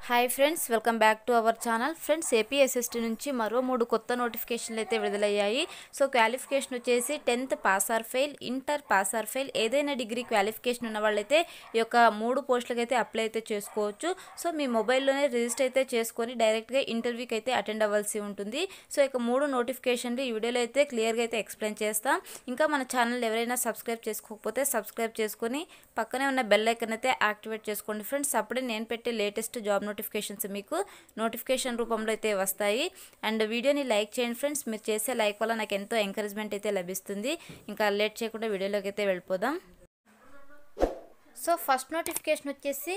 Hi friends, welcome back to our channel. Friends, APSST నుంచి మరో 3 కొత్త నోటిఫికేషన్లు అయితే విడుదలయ్యాయి. సో క్వాలిఫికేషన్ వచ్చేసి 10th pass or fail, inter pass or fail, ఏదైనా డిగ్రీ క్వాలిఫికేషన్ ఉన్న వాళ్ళైతే ఈ యొక్క 3 పోస్టులకు అయితే అప్లై అయితే చేసుకోవచ్చు. సో మీ మొబైల్లోనే రిజిస్టర్ అయితే చేసుకొని డైరెక్ట్గా ఇంటర్వ్యూకి అయితే అటెండ్ అవ్వాల్సి ఉంటుంది. సో ఇక 3 నోటిఫికేషన్లు ఈ వీడియోలో అయితే క్లియర్గా అయితే ఎక్స్ప్లెయిన్ చేస్తాం. ఇంకా మన ఛానల్ ఎవరైనా సబ్స్క్రైబ్ చేసుకోకపోతే సబ్స్క్రైబ్ చేసుకొని పక్కనే ఉన్న బెల్ ఐకాన్ అయితే యాక్టివేట్ చేసుకోండి ఫ్రెండ్స్. అప్పుడే నేను పెట్టే లేటెస్ట్ జాబ్ నోటిఫికేషన్స్ మీకు నోటిఫికేషన్ రూపంలో అయితే వస్తాయి. అండ్ వీడియోని లైక్ చేయండి ఫ్రెండ్స్. మీరు చేసే లైక్ వల్ల నాకు ఎంతో ఎంకరేజ్మెంట్ అయితే లభిస్తుంది. ఇంకా లేట్ చేయకుండా వీడియోలోకి అయితే వెళ్ళిపోదాం. సో ఫస్ట్ నోటిఫికేషన్ వచ్చేసి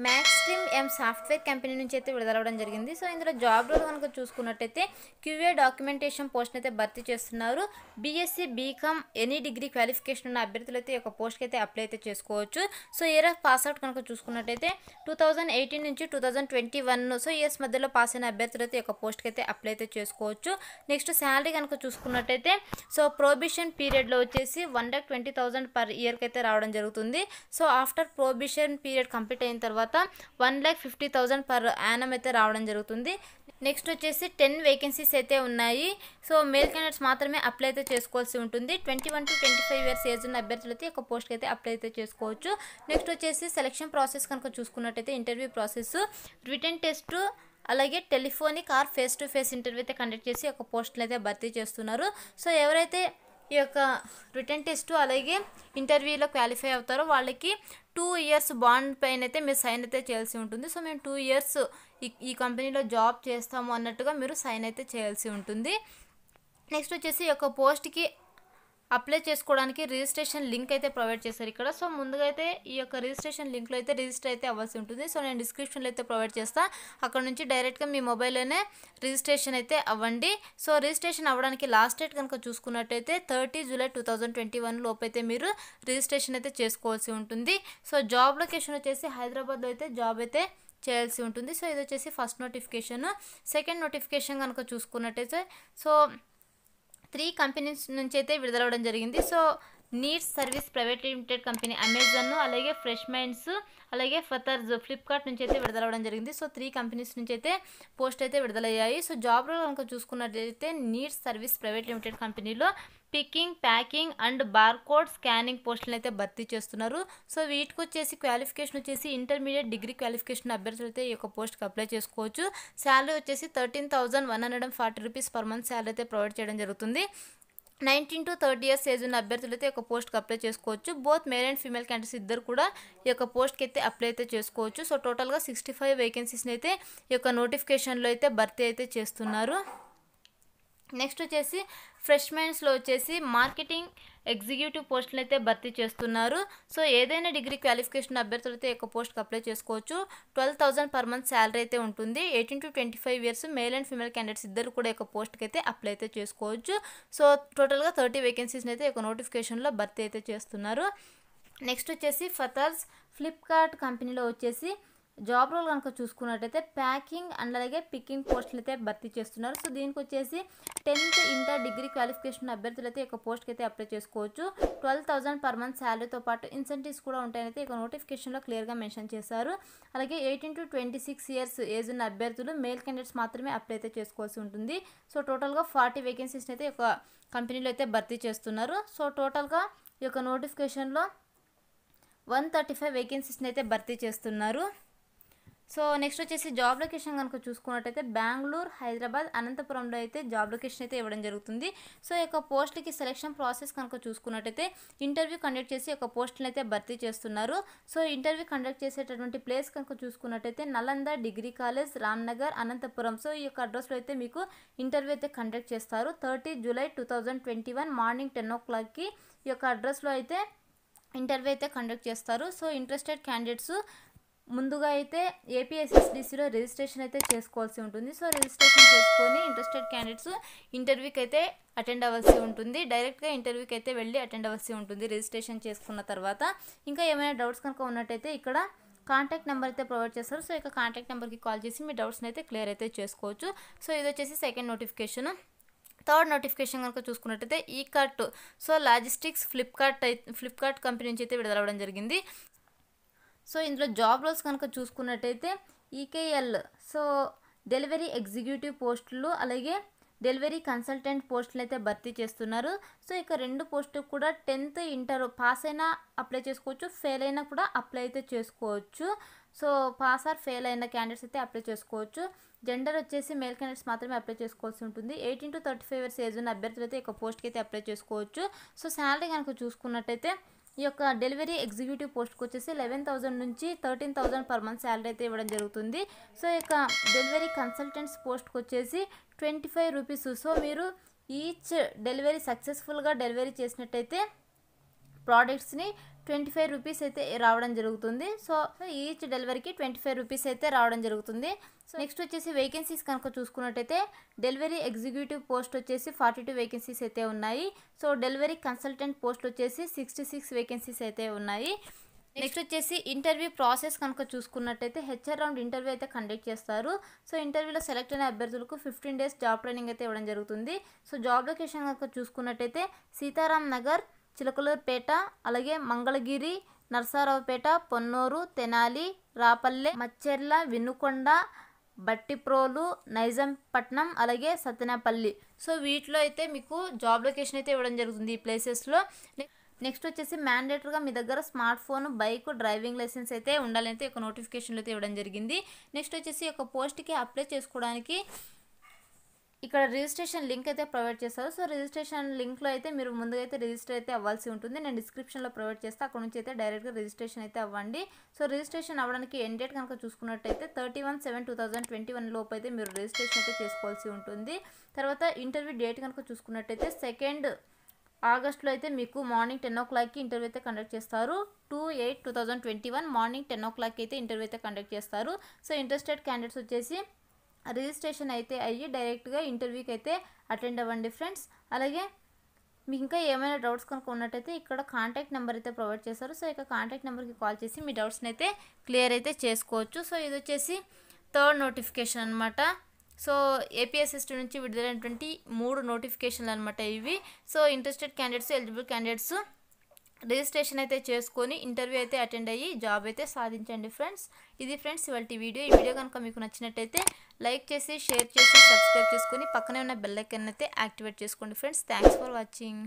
మ్యాక్స్ట్రీమ్ ఎం సాఫ్ట్వేర్ కంపెనీ నుంచి అయితే విడుదలవడం జరిగింది. సో ఇందులో జాబ్ రోల్ కనుక చూసుకున్నట్టయితే క్యూఏ డాక్యుమెంటేషన్ పోస్ట్ అయితే భర్తీ చేస్తున్నారు. BSc BCom any degree qualification ఉన్న అభ్యర్థులు అయితే ఈ యొక్క పోస్ట్కి అయితే అప్లై అయితే చేసుకోవచ్చు. So year of pass out కనుక చూసుకున్నట్టయితే 2018 నుంచి 2021 సో ఇయర్స్ మధ్యలో పాస్ అయిన అభ్యర్థులు అయితే ఈ యొక్క పోస్ట్కి అయితే అప్లై అయితే చేసుకోవచ్చు. నెక్స్ట్ శాలరీ కనుక చూసుకున్నట్టయితే సో ప్రొబిషన్ పీరియడ్లో వచ్చేసి 1,20,000 పర్ ఇయర్కి అయితే రావడం జరుగుతుంది. So after prohibition period complete అయిన తర్వాత 1,50,000 పర్ యానం అయితే రావడం జరుగుతుంది. నెక్స్ట్ వచ్చేసి 10 వేకెన్సీస్ అయితే ఉన్నాయి. సో మేల్ క్యాండిడేట్స్ మాత్రమే అప్లై అయితే చేసుకోవాల్సి ఉంటుంది. 21 to 25 ఇయర్స్ ఏజ్ ఉన్న అభ్యర్థులు అయితే ఒక పోస్ట్కి అయితే అప్లై అయితే చేసుకోవచ్చు. నెక్స్ట్ వచ్చేసి సెలక్షన్ ప్రాసెస్ కనుక చూసుకున్నట్టయితే ఇంటర్వ్యూ ప్రాసెస్, రిటన్ టెస్ట్, అలాగే telephonic or face to face interview అయితే కండక్ట్ చేసి ఒక పోస్టులు అయితే భర్తీ చేస్తున్నారు. సో ఎవరైతే ఈ యొక్క రిటన్ టెస్ట్ అలాగే ఇంటర్వ్యూలో క్వాలిఫై అవుతారో వాళ్ళకి 2 ఇయర్స్ బాండ్ పైన అయితే మీరు సైన్ అయితే చేయాల్సి ఉంటుంది. సో మేము 2 ఇయర్స్ ఈ కంపెనీలో జాబ్ చేస్తాము అన్నట్టుగా మీరు సైన్ అయితే చేయాల్సి ఉంటుంది. నెక్స్ట్ వచ్చేసి ఈ యొక్క పోస్ట్కి అప్లై చేసుకోవడానికి రిజిస్ట్రేషన్ లింక్ అయితే ప్రొవైడ్ చేశారు ఇక్కడ. సో ముందుగా అయితే ఈ యొక్క రిజిస్ట్రేషన్ లింక్లో అయితే రిజిస్టర్ అయితే అవ్వాల్సి ఉంటుంది. సో నేను డిస్క్రిప్షన్లో అయితే ప్రొవైడ్ చేస్తాను. అక్కడ నుంచి డైరెక్ట్గా మీ మొబైల్లోనే రిజిస్ట్రేషన్ అయితే అవ్వండి. సో రిజిస్ట్రేషన్ అవ్వడానికి లాస్ట్ డేట్ కనుక చూసుకున్నట్టయితే 30 జూలై 2021 లోపు అయితే మీరు రిజిస్ట్రేషన్ అయితే చేసుకోవాల్సి ఉంటుంది. సో జాబ్ లొకేషన్ వచ్చేసి హైదరాబాద్లో అయితే జాబ్ అయితే చేయాల్సి ఉంటుంది. సో ఇది వచ్చేసి ఫస్ట్ నోటిఫికేషన్. సెకండ్ నోటిఫికేషన్ కనుక చూసుకున్నట్టయితే సో 3 కంపెనీస్ నుంచి అయితే విడుదలవడం జరిగింది. So needs service private limited company, Amazon, అలాగే ఫ్రెష్ మైండ్స్, అలాగే ఫతర్స్, ఫ్లిప్కార్ట్ నుంచి అయితే విడుదలవడం జరిగింది. సో 3 కంపెనీస్ నుంచి అయితే పోస్ట్ అయితే విడుదలయ్యాయి. సో జాబ్ రోల్ కనుక చూసుకున్నట్లయితే నీడ్స్ సర్వీస్ ప్రైవేట్ లిమిటెడ్ కంపెనీలో picking, packing and barcode scanning పోస్టులను అయితే భర్తీ చేస్తున్నారు. సో వీటికి వచ్చేసి క్వాలిఫికేషన్ వచ్చేసి ఇంటర్మీడియట్ డిగ్రీ క్వాలిఫికేషన్ అభ్యర్థులు అయితే ఈ యొక్క పోస్ట్కి అప్లై చేసుకోవచ్చు. శాలరీ వచ్చేసి 13,140 రూపీస్ పర్ మంత్ శాలరీ అయితే ప్రొవైడ్ చేయడం జరుగుతుంది. 19 to 30 ఇయర్స్ ఏజ్ ఉన్న అభ్యర్థులు అయితే ఒక పోస్ట్కి అప్లై చేసుకోవచ్చు. Both male and female candidates ఇద్దరు కూడా ఈ యొక్క పోస్ట్కి అయితే అప్లై అయితే చేసుకోవచ్చు. సో టోటల్గా 65 వేకెన్సీస్ని అయితే ఈ యొక్క నోటిఫికేషన్లో అయితే భర్తీ అయితే చేస్తున్నారు. నెక్స్ట్ వచ్చేసి ఫ్రెష్ మైండ్స్లో వచ్చేసి మార్కెటింగ్ ఎగ్జిక్యూటివ్ పోస్టులు అయితే భర్తీ చేస్తున్నారు. సో ఏదైనా డిగ్రీ క్వాలిఫికేషన్ అభ్యర్థులు అయితే ఒక పోస్ట్కి అప్లై చేసుకోవచ్చు. 12,000 పర్ మంత్ శాలరీ అయితే ఉంటుంది. 18 to 25 years male and female candidates ఇద్దరు కూడా ఒక పోస్ట్కి అయితే అప్లై అయితే చేసుకోవచ్చు. సో టోటల్గా 30 వేకెన్సీస్ని అయితే ఒక నోటిఫికేషన్లో భర్తీ అయితే చేస్తున్నారు. నెక్స్ట్ వచ్చేసి ఫతర్స్ ఫ్లిప్కార్ట్ కంపెనీలో వచ్చేసి జాబ్ రోల్ కనుక చూసుకున్నట్టయితే ప్యాకింగ్ అండ్ అలాగే పికింగ్ పోస్టులు అయితే భర్తీ చేస్తున్నారు. సో దీనికి వచ్చేసి 10th ఇంటర్ డిగ్రీ క్వాలిఫికేషన్ అభ్యర్థులు అయితే ఒక పోస్ట్కి అయితే అప్లై చేసుకోవచ్చు. 12,000 పర్ మంత్ శాలరీతో పాటు ఇన్సెంటివ్స్ కూడా ఉంటాయని అయితే ఇక నోటిఫికేషన్లో క్లియర్గా మెన్షన్ చేశారు. అలాగే 18 to 26 ఇయర్స్ ఏజ్ ఉన్న అభ్యర్థులు మేల్ క్యాండిడేట్స్ మాత్రమే అప్లై అయితే చేసుకోవాల్సి ఉంటుంది. సో టోటల్గా 40 వేకెన్సీస్ని అయితే ఒక కంపెనీలో అయితే భర్తీ చేస్తున్నారు. సో టోటల్గా ఈ యొక్క నోటిఫికేషన్లో 135 వేకెన్సీస్ని అయితే భర్తీ చేస్తున్నారు. సో నెక్స్ట్ వచ్చేసి జాబ్ లొకేషన్ కనుక చూసుకున్నట్టయితే బెంగళూరు, హైదరాబాద్, అనంతపురంలో అయితే జాబ్ లొకేషన్ అయితే ఇవ్వడం జరుగుతుంది. సో ఈ యొక్క పోస్ట్కి సెలక్షన్ ప్రాసెస్ కనుక చూసుకున్నట్టయితే ఇంటర్వ్యూ కండక్ట్ చేసి ఒక పోస్టులను అయితే భర్తీ చేస్తున్నారు. సో ఇంటర్వ్యూ కండక్ట్ చేసేటటువంటి ప్లేస్ కనుక చూసుకున్నట్టయితే Nalanda degree college, Ramnagar, Anantapuram. So ఈ యొక్క అడ్రస్లో అయితే మీకు ఇంటర్వ్యూ అయితే కండక్ట్ చేస్తారు. 30 జూలై 2021 మార్నింగ్ 10 o'clockకి ఈ యొక్క అడ్రస్లో అయితే ఇంటర్వ్యూ అయితే కండక్ట్ చేస్తారు. సో ఇంట్రెస్టెడ్ క్యాండిడేట్స్ ముందుగా అయితే ఏపీఎస్ఎస్డిసిలో రిజిస్ట్రేషన్ అయితే చేసుకోవాల్సి ఉంటుంది. సో రిజిస్ట్రేషన్ చేసుకొని ఇంట్రెస్టెడ్ క్యాండిడేట్స్ ఇంటర్వ్యూకి అయితే అటెండ్ అవ్వాల్సి ఉంటుంది. డైరెక్ట్గా ఇంటర్వ్యూకి అయితే వెళ్ళి అటెండ్ అవ్వాల్సి ఉంటుంది రిజిస్ట్రేషన్ చేసుకున్న తర్వాత. ఇంకా ఏమైనా డౌట్స్ కనుక ఉన్నట్టయితే ఇక్కడ కాంటాక్ట్ నెంబర్ అయితే ప్రొవైడ్ చేస్తారు. సో ఇక కాంటాక్ట్ నెంబర్కి కాల్ చేసి మీ డౌట్స్ని అయితే క్లియర్ అయితే చేసుకోవచ్చు. సో ఇది వచ్చేసి సెకండ్ నోటిఫికేషన్. థర్డ్ నోటిఫికేషన్ కనుక చూసుకున్నట్టయితే ఈ cart so logistics Flipkart company నుంచి అయితే విడుదలవ్వడం జరిగింది. సో ఇందులో జాబ్ రోల్స్ కనుక చూసుకున్నట్టయితే ఈకేఎల్ సో డెలివరీ ఎగ్జిక్యూటివ్ పోస్టులు అలాగే డెలివరీ కన్సల్టెంట్ పోస్టులు అయితే భర్తీ చేస్తున్నారు. సో ఇక 2 పోస్టులు కూడా 10th ఇంటర్ పాస్ అయినా అప్లై చేసుకోవచ్చు, ఫెయిల్ అయినా కూడా అప్లై అయితే చేసుకోవచ్చు. సో పాస్ ఆర్ ఫెయిల్ అయిన క్యాండిడేట్స్ అయితే అప్లై చేసుకోవచ్చు. జెండర్ వచ్చేసి మేల్ క్యాండిడేట్స్ మాత్రమే అప్లై చేసుకోవాల్సి ఉంటుంది. 18 to 35 years ఏజ్ ఉన్న అభ్యర్థులు అయితే ఈ పోస్ట్కి అయితే అప్లై చేసుకోవచ్చు. సో శాలరీ కనుక చూసుకున్నట్టయితే ఈ యొక్క డెలివరీ ఎగ్జిక్యూటివ్ పోస్ట్కి వచ్చేసి 11,000 నుంచి 13,000 per month శాలరీ అయితే ఇవ్వడం జరుగుతుంది. సో ఇక డెలివరీ కన్సల్టెంట్స్ పోస్ట్కి వచ్చేసి 25 రూపీస్. సో మీరు ఈచ్ డెలివరీ సక్సెస్ఫుల్గా డెలివరీ చేసినట్టయితే ప్రోడక్ట్స్ని 25 రూపీస్ అయితే రావడం జరుగుతుంది. సో ఈచ్ డెలివరీకి 25 రూపీస్ అయితే రావడం జరుగుతుంది. సో నెక్స్ట్ వచ్చేసి వేకెన్సీస్ కనుక చూసుకున్నట్టయితే డెలివరీ ఎగ్జిక్యూటివ్ పోస్ట్ వచ్చేసి 42 వేకెన్సీస్ అయితే ఉన్నాయి. సో డెలివరీ కన్సల్టెంట్ పోస్ట్ వచ్చేసి 66 వేకెన్సీస్ అయితే ఉన్నాయి. నెక్స్ట్ వచ్చేసి ఇంటర్వ్యూ ప్రాసెస్ కనుక చూసుకున్నట్టయితే హెచ్ఆర్ రౌండ్ ఇంటర్వ్యూ అయితే కండక్ట్ చేస్తారు. సో ఇంటర్వ్యూలో సెలెక్ట్ అయిన అభ్యర్థులకు 15 days జాబ్ ట్రైనింగ్ అయితే ఇవ్వడం జరుగుతుంది. సో జాబ్ లొకేషన్ కనుక చూసుకున్నట్టయితే సీతారాం నగర్, చిలకలూరుపేట, అలాగే మంగళగిరి, నరసరావుపేట, పొన్నూరు, తెనాలి, రాపల్లె, మచ్చెర్ల, వినుకొండ, బట్టిప్రోలు, నైజాంపట్నం, అలాగే సత్తెనపల్లి. సో వీటిలో అయితే మీకు జాబ్ లొకేషన్ అయితే ఇవ్వడం జరుగుతుంది ఈ ప్లేసెస్లో. నెక్స్ట్ వచ్చేసి మ్యాండేటరీగా మీ దగ్గర smart phone, bike, driving licence అయితే ఉండాలని అయితే ఒక నోటిఫికేషన్లో అయితే ఇవ్వడం జరిగింది. నెక్స్ట్ వచ్చేసి ఒక పోస్ట్కి అప్లై చేసుకోవడానికి ఇక్కడ రిజిస్ట్రేషన్ లింక్ అయితే ప్రొవైడ్ చేస్తారు. సో రిజిస్ట్రేషన్ లింక్లో అయితే మీరు ముందుగా అయితే రిజిస్టర్ అయితే అవ్వాల్సి ఉంటుంది. నేను డిస్క్రిప్షన్లో ప్రొవైడ్ చేస్తే అక్కడ నుంచి అయితే డైరెక్ట్గా రిజిస్ట్రేషన్ అయితే అవ్వండి. సో రిజిస్ట్రేషన్ అవ్వడానికి ఎండ్ డేట్ కనుక చూసుకున్నట్టయితే 31/7/2021 లోపు అయితే మీరు రిజిస్ట్రేషన్ అయితే చేసుకోవాల్సి ఉంటుంది. తర్వాత ఇంటర్వ్యూ డేట్ కనుక చూసుకున్నట్టయితే 2 ఆగస్టులో అయితే మీకు మార్నింగ్ 10 o'clockకి ఇంటర్వ్యూ అయితే కండక్ట్ చేస్తారు. 2/8/2021 మార్నింగ్ 10 o'clock అయితే ఇంటర్వ్యూ అయితే కండక్ట్ చేస్తారు. సో ఇంట్రెస్టెడ్ క్యాండిడేట్స్ వచ్చేసి రిజిస్ట్రేషన్ అయితే అయ్యి డైరెక్ట్గా ఇంటర్వ్యూకి అయితే అటెండ్ అవ్వండి ఫ్రెండ్స్. అలాగే మీకు ఇంకా ఏమైనా డౌట్స్ కనుక ఉన్నట్టయితే ఇక్కడ కాంటాక్ట్ నెంబర్ అయితే ప్రొవైడ్ చేస్తారు. సో ఇక కాంటాక్ట్ నెంబర్కి కాల్ చేసి మీ డౌట్స్ని అయితే క్లియర్ అయితే చేసుకోవచ్చు. సో ఇది వచ్చేసి 3rd నోటిఫికేషన్ అనమాట. సో ఏపీఎస్ఎస్టీ నుంచి విడుదలైనటువంటి 3 నోటిఫికేషన్లు అనమాట ఇవి. So interested candidates, eligible candidates registration అయితే చేసుకొని ఇంటర్వ్యూ అయితే అటెండ్ అయ్యి జాబ్ అయితే సాధించండి ఫ్రెండ్స్. ఇది ఫ్రెండ్స్ ఇవాళ వీడియో. ఈ వీడియో కనుక మీకు నచ్చినట్టయితే లైక్ చేసి, షేర్ చేసి, సబ్స్క్రైబ్ చేసుకొని పక్కనే ఉన్న బెల్ ఐకాన్ అయితే యాక్టివేట్ చేసుకోండి ఫ్రెండ్స్. Thanks for watching.